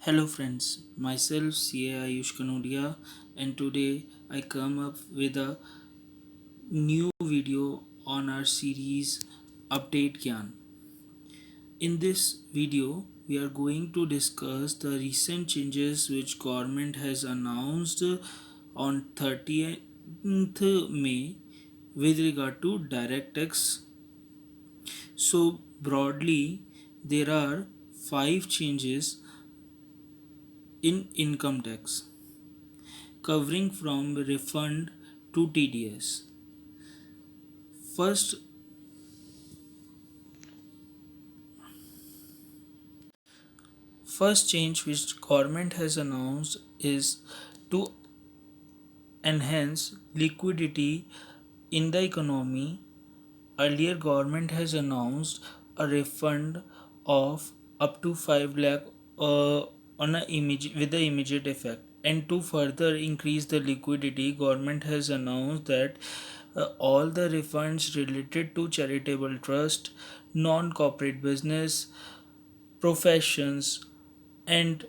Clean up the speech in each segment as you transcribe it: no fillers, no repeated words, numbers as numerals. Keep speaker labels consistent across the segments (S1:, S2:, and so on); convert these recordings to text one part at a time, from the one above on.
S1: Hello friends, myself CA Ayush Kanodia, and today I come up with a new video on our series Update Gyan. In this video, we are going to discuss the recent changes which government has announced on 30th May with regard to direct tax. So broadly, there are 5 changes in income tax, covering from refund to TDS. First, first change which government has announced is to enhance liquidity in the economy. Earlier, government has announced a refund of up to 5 lakh on a with the immediate effect. And to further increase the liquidity, government has announced that all the refunds related to charitable trust, non-corporate business, professions, and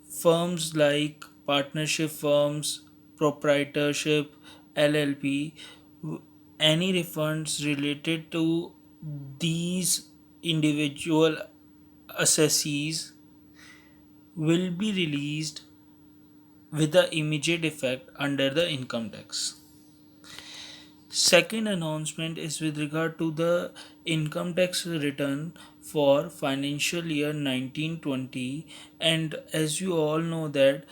S1: firms like partnership firms, proprietorship, LLP, any refunds related to these individual assessees will be released with the immediate effect under the income tax. Second announcement is with regard to the income tax return for financial year 1920, and as you all know that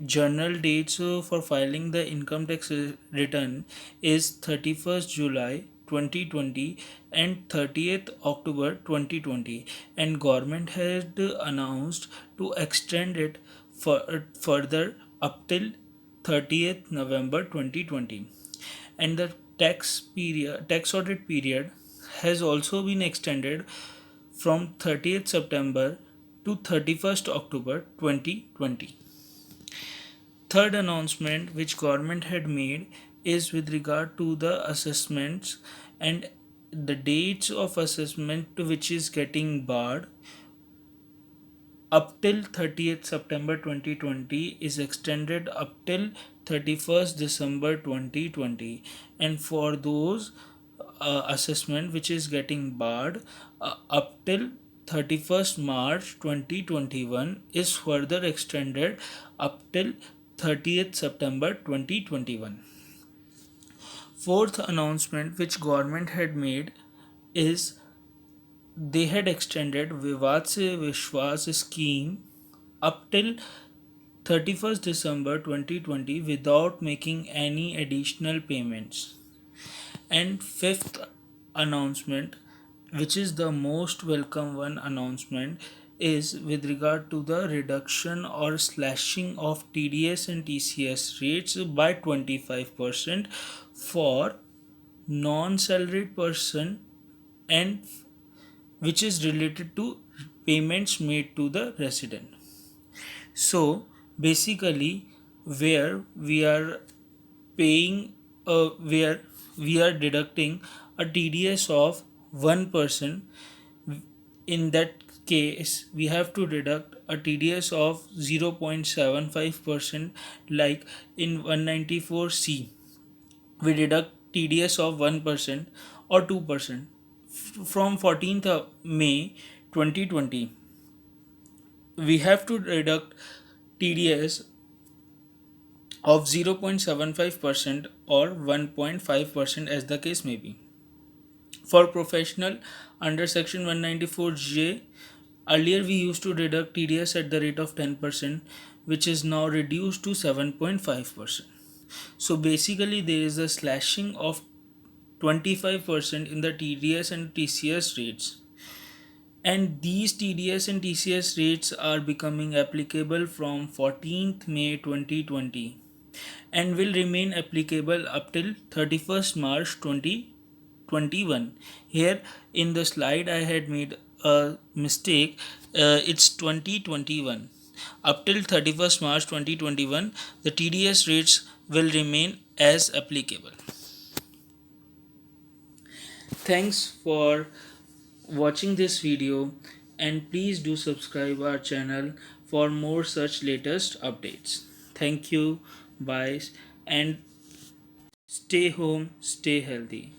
S1: journal dates for filing the income tax return is 31st July 2020 and 30th October 2020, and government had announced to extend it further up till 30th November 2020. And the tax audit period has also been extended from 30th September to 31st October 2020. Third announcement which government had made is with regard to the assessments, and the dates of assessment which is getting barred up till 30th September 2020 is extended up till 31st December 2020. And for those assessment which is getting barred up till 31st March 2021 is further extended up till 30th September 2021. Fourth announcement which government had made is they had extended Vivad Se Vishwas scheme up till 31st December 2020 without making any additional payments. And fifth announcement, which is the most welcome one announcement, is with regard to the reduction or slashing of TDS and TCS rates by 25% for non-salaried person, and which is related to payments made to the resident. So basically, where we are paying, where we are deducting a TDS of 1%, in that case we have to deduct a TDS of 0.75%. Like in 194C, we deduct TDS of 1% or 2%. From 14th of May 2020, we have to deduct TDS of 0.75% or 1.5% as the case may be. For professional under section 194J, earlier we used to deduct TDS at the rate of 10%, which is now reduced to 7.5%. So basically there is a slashing of 25% in the TDS and TCS rates, and these TDS and TCS rates are becoming applicable from 14th May 2020 and will remain applicable up till 31st March 2021. Here in the slide I had made a mistake, it's 2021. Up till 31st March 2021, the TDS rates will remain as applicable. Thanks for watching this video, and please do subscribe our channel for more such latest updates. Thank you, bye, and stay home, stay healthy.